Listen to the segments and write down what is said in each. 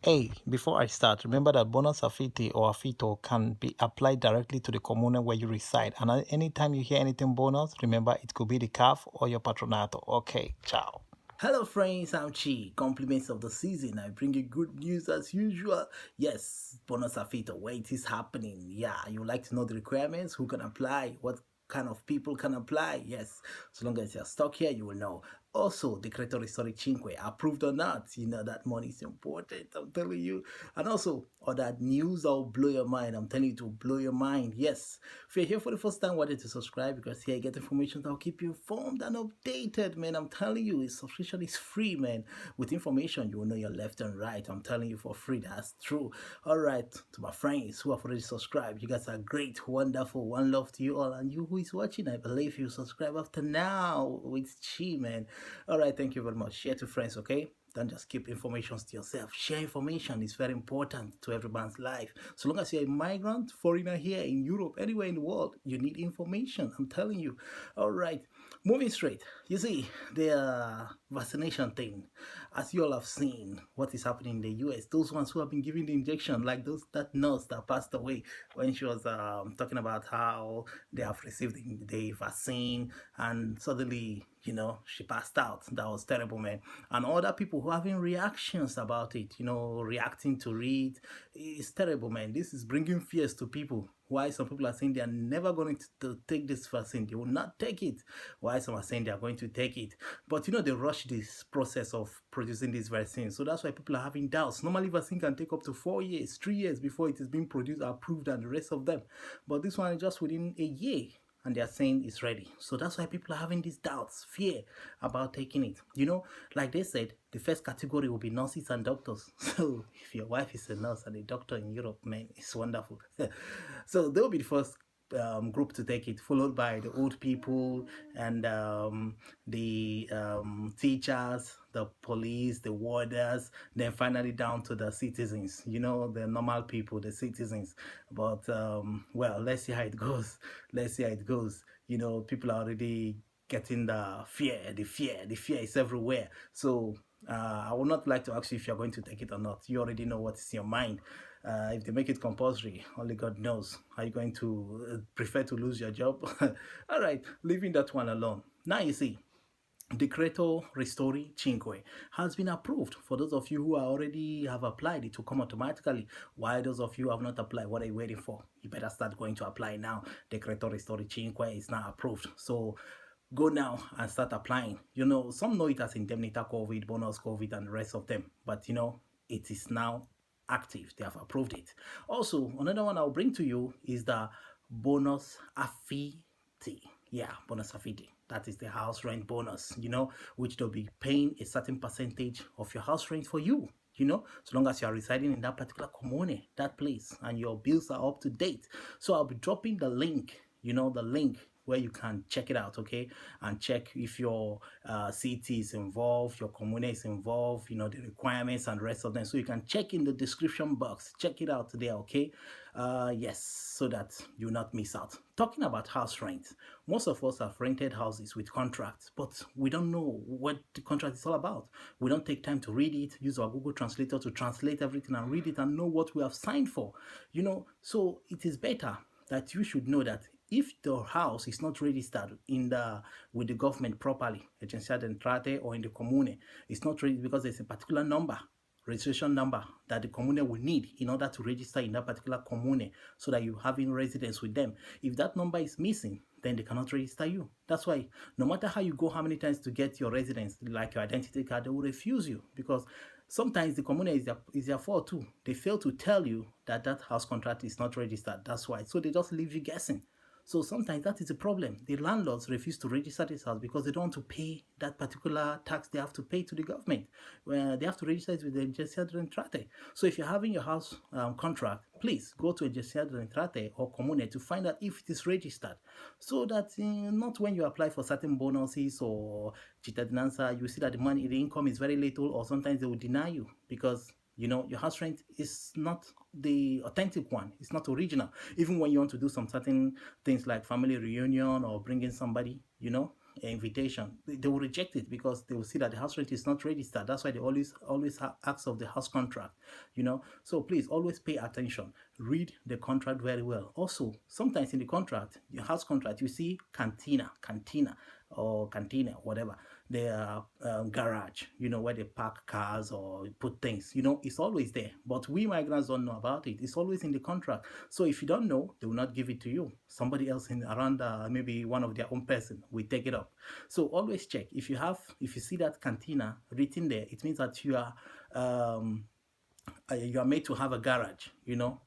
Hey, before I start, remember that bonus affiti or affito can be applied directly to the commune where you reside. And anytime you hear anything bonus, remember it could be the CAF or your patronato. Okay, ciao. Hello friends, I'm Chi. Compliments of the season. I bring you good news as usual. Yes, bonus affito, where it is happening. Yeah, you like to know the requirements, who can apply, what kind of people can apply. Yes, so long as you're stuck here, you will know. Also, Decreto Ristori Cinque, approved or not, that money is important, I'm telling you. And also, all that news that will blow your mind, I'm telling you to blow your mind. Yes, if you're here for the first time, why don't you subscribe? Because here you get information that will keep you informed and updated, man. I'm telling you, subscription is free, man. With information, you will know your left and right. I'm telling you for free, that's true. All right, to my friends who have already subscribed, you guys are great, wonderful, one love to you all. And you who is watching, I believe you subscribe after now with Chi, man. All right, thank you very much. Share to friends, okay? Don't just keep information to yourself. Share information is very important to everyone's life. So long as you're a migrant, foreigner here in Europe, anywhere in the world, you need information. I'm telling you. All right, moving straight. You see, the vaccination thing, as you all have seen, what is happening in the US. Those ones who have been giving the injection, like that nurse that passed away when she was talking about how they have received the vaccine, and suddenly she passed out. That was terrible, man. And other people who are having reactions about it, reacting to it. It's terrible, man. This is bringing fears to people. Why some people are saying they are never going to take this vaccine, they will not take it. Why some are saying they are going to take it. But they rush this process of producing this vaccine. So that's why people are having doubts. Normally, vaccine can take up to 4 years, 3 years before it is being produced, approved, and the rest of them. But this one is just within a year, and they are saying it's ready. So that's why people are having these doubts, fear about taking it. Like they said, the first category will be nurses and doctors. So if your wife is a nurse and a doctor in Europe, man, it's wonderful. So they'll be the first group to take it, followed by the old people and the teachers, the police, the warders, then finally down to the citizens, the normal people, the citizens. But, well, let's see how it goes. Let's see how it goes. People are already getting the fear is everywhere. So I would not like to ask you if you're going to take it or not. You already know what is in your mind. If they make it compulsory, only God knows. Are you going to prefer to lose your job? All right, leaving that one alone. Now you see, Decreto Ristori Cinque has been approved. For those of you who already have applied, it will come automatically. Why those of you who have not applied, what are you waiting for? You better start going to apply now. Decreto Ristori Cinque is now approved. So go now and start applying. Some know it as indemnita COVID, bonus COVID, and the rest of them. But it is now active. They have approved it. Also, another one I'll bring to you is the bonus affiti. Yeah, bonus affiti. That is the house rent bonus, which they'll be paying a certain percentage of your house rent for you. So long as you are residing in that particular commune, that place, and your bills are up to date. So I'll be dropping the link, the link where you can check it out, okay? And check if your city is involved, your commune is involved, the requirements and the rest of them. So you can check in the description box. Check it out there, okay? Yes, so that you not miss out. Talking about house rent, most of us have rented houses with contracts, but we don't know what the contract is all about. We don't take time to read it, use our Google Translator to translate everything and read it and know what we have signed for. So it is better that you should know that if the house is not registered with the government properly, Agenzia d'Entrate or in the commune, it's not registered because there's a particular number, registration number, that the commune will need in order to register in that particular commune so that you have in residence with them. If that number is missing, then they cannot register you. That's why no matter how you go, how many times to get your residence, like your identity card, they will refuse you because sometimes the commune is their fault too. They fail to tell you that house contract is not registered. That's why. So they just leave you guessing. So sometimes that is a problem. The landlords refuse to register this house because they don't want to pay that particular tax they have to pay to the government. Where they have to register it with the Agenzia d'Entrate. So if you're having your house contract, please go to Agenzia d'Entrate or Comune to find out if it is registered. So that not when you apply for certain bonuses or cittadinanza, you see that the income is very little, or sometimes they will deny you because your house rent is not the authentic one. It's not original. Even when you want to do some certain things like family reunion or bring in somebody, invitation, they will reject it because they will see that the house rent is not registered. That's why they always ask of the house contract, So please always pay attention. Read the contract very well. Also, sometimes in the contract, the house contract, you see cantina, or cantina, whatever, their garage, where they park cars or put things, it's always there. But we migrants don't know about it. It's always in the contract. So if you don't know, they will not give it to you. Somebody else in around, maybe one of their own person will take it up. So always check. If you see that cantina written there, it means that you are made to have a garage,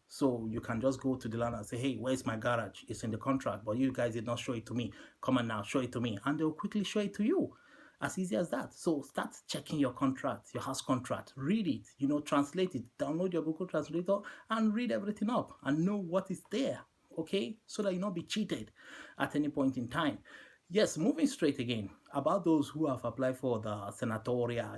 so you can just go to the land and say, hey, where's my garage? It's in the contract, but you guys did not show it to me. Come on now, show it to me, and they'll quickly show it to you. As easy as that. So start checking your contract, your house contract. Read it, translate it, download your Google Translator and read everything up and know what is there, okay? So that you not be cheated at any point in time. Yes, moving straight again, about those who have applied for the Senatoria,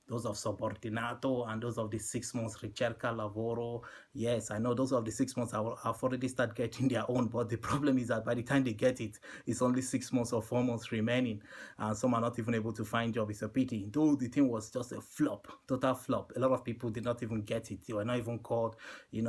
those of subordinato and those of the 6 months ricerca lavoro. Yes, I know those of the 6 months have already started getting their own, but the problem is that by the time they get it, it's only 6 months or 4 months remaining, and some are not even able to find job. It's a pity. Though the thing was just a flop, total flop. A lot of people did not even get it. They were not even called, they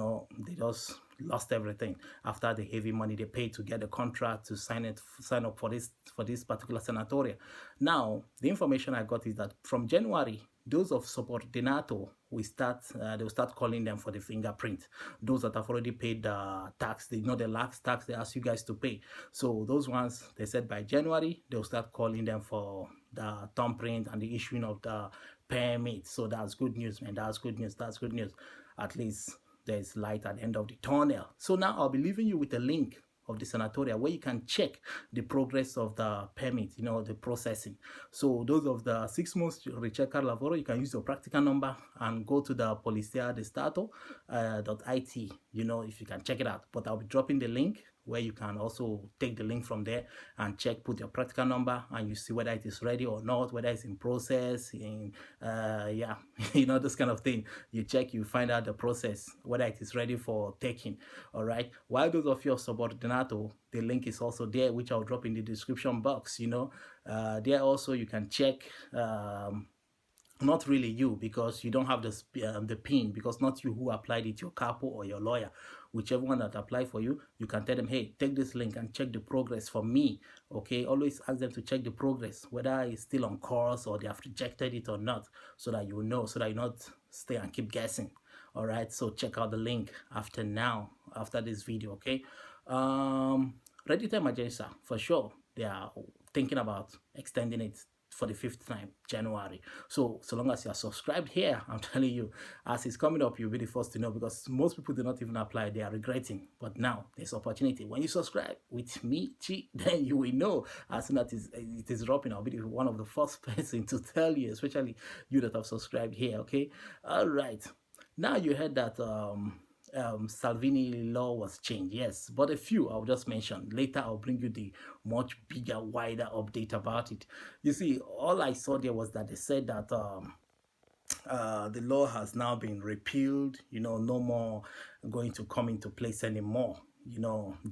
just lost everything after the heavy money they paid to get the contract to sign up for this particular Sanatoria. Now, the information I got is that from January, those of subordinato they'll start calling them for the fingerprint. Those that have already paid the tax, the last tax they ask you guys to pay. So those ones, they said by January, they'll start calling them for the thumbprint and the issuing of the permit. So that's good news, man. That's good news. At least there's light at the end of the tunnel. So now I'll be leaving you with a link of the Sanatoria where you can check the progress of the permit, the processing. So those of the 6 months ricerca lavoro, you can use your practical number and go to the Polizia di Stato .it, if you can check it out. But I'll be dropping the link where you can also take the link from there and check, put your practical number, and you see whether it is ready or not, whether it's in process, this kind of thing. You check, you find out the process, whether it is ready for taking, all right? While those of your subordinato, the link is also there, which I'll drop in the description box, there also you can check, not really you, because you don't have the PIN, because not you who applied it, your capo or your lawyer, whichever one that applied for you, you can tell them, hey, take this link and check the progress for me, okay? Always ask them to check the progress, whether it's still on course or they have rejected it or not, so that you know, so that you not stay and keep guessing, all right? So check out the link after this video, okay? Ready to emergency, for sure, they are thinking about extending it for the 5th time, January. So long as you are subscribed here, I'm telling you, as it's coming up, you'll be the first to know, because most people do not even apply. They are regretting. But now there's opportunity. When you subscribe with me, then you will know as soon as it is dropping. I'll be one of the first person to tell you, especially you that have subscribed here, okay? All right. Now you heard that Salvini law was changed, yes, but a few I'll just mention. Later I'll bring you the much bigger, wider update about it. You see, all I saw there was that they said that the law has now been repealed, no more going to come into place anymore.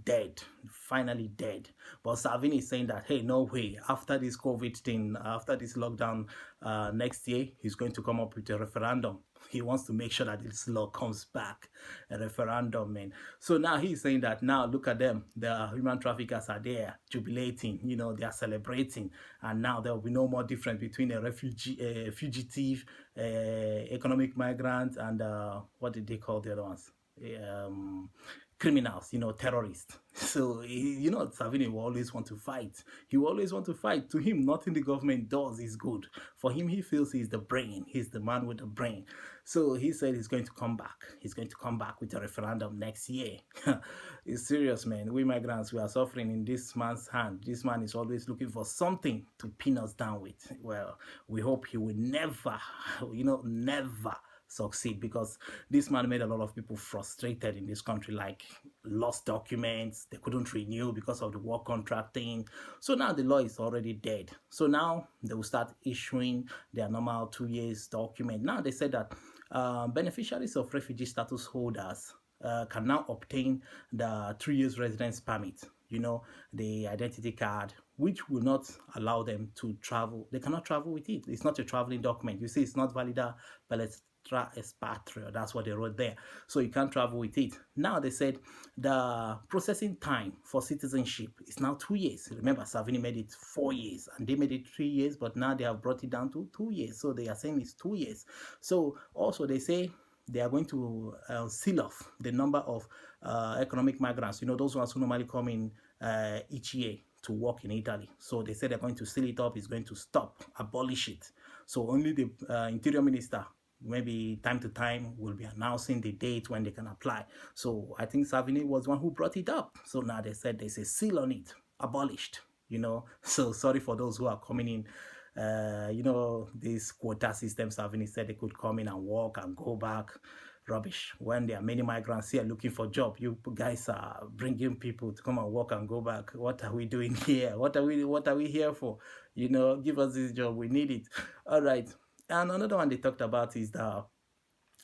Dead, finally dead. But Salvini is saying that, hey, no way, after this COVID thing, after this lockdown next year, he's going to come up with a referendum. He wants to make sure that this law comes back, a referendum, man. So now he's saying that, now look at them, the human traffickers are there jubilating, they are celebrating, and now there will be no more difference between a fugitive, economic migrant, and what did they call the other ones? Criminals, terrorists. So, Savini will always want to fight. He will always want to fight. To him, nothing the government does is good. For him, he feels he's the brain. He's the man with the brain. So he said he's going to come back. He's going to come back with a referendum next year. It's serious, man. We migrants, we are suffering in this man's hand. This man is always looking for something to pin us down with. Well, we hope he will never, never succeed, because this man made a lot of people frustrated in this country, like lost documents, they couldn't renew because of the work contract thing. So now the law is already dead. So now they will start issuing their normal 2 years document. Now they said that beneficiaries of refugee status holders can now obtain the 3 years residence permit, the identity card, which will not allow them to travel. They cannot travel with it. It's not a traveling document. You see, it's not valida palestra espatrio. That's what they wrote there. So you can't travel with it. Now they said the processing time for citizenship is now 2 years. Remember, Savini made it 4 years, and they made it 3 years, but now they have brought it down to 2 years. So they are saying it's 2 years. So also they say they are going to seal off the number of economic migrants, those ones who normally come in each year to work in Italy. So they said they're going to seal it up, it's going to stop, abolish it. So only the interior minister, maybe time to time, will be announcing the date when they can apply. So I think Savini was one who brought it up. So now they said there's a seal on it, abolished. So sorry for those who are coming in. This quota system, Savini said they could come in and work and go back. Rubbish. When there are many migrants here looking for job, you guys are bringing people to come and work and go back. What are we doing here? What are we here for? Give us this job, we need it. All right. And another one they talked about is the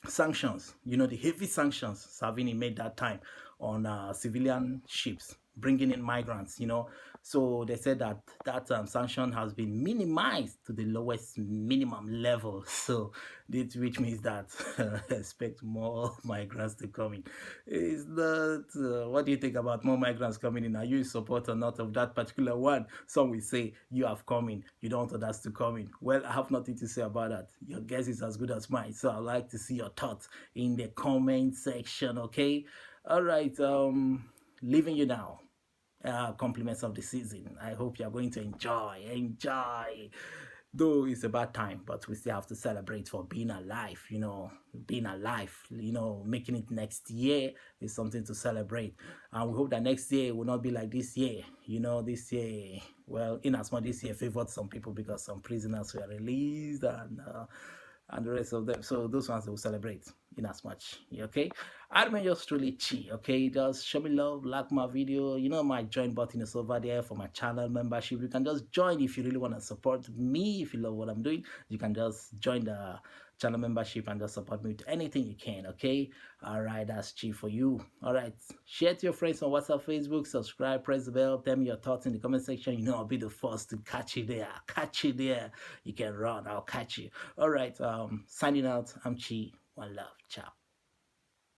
sanctions, the heavy sanctions Savini made that time on civilian ships bringing in migrants, So they said that sanction has been minimized to the lowest minimum level. So which means that expect more migrants to come in. Is that what do you think about more migrants coming in? Are you in support or not of that particular one? Some will say you have come in, you don't want others to come in. Well, I have nothing to say about that. Your guess is as good as mine. So I'd like to see your thoughts in the comment section. Okay. All right. Leaving you now. Compliments of the season. I hope you're going to enjoy. Though it's a bad time, but we still have to celebrate for being alive. Being alive. Making it next year is something to celebrate, and we hope that next year will not be like this year. This year, well, in as much this year favored some people because some prisoners were released and the rest of them. So those ones will celebrate in as much. Okay. I remain yours truly Chi. Okay. Just show me love, like my video. My join button is over there for my channel membership. You can just join if you really want to support me. If you love what I'm doing, you can just join the channel membership and just support me with anything you can. Okay. All right. That's Chi for you. All right. Share to your friends on WhatsApp, Facebook, subscribe, press the bell, tell me your thoughts in the comment section. I'll be the first to catch you there. You can run, I'll catch you. All right. Signing out. I'm Chi. One love. Ciao.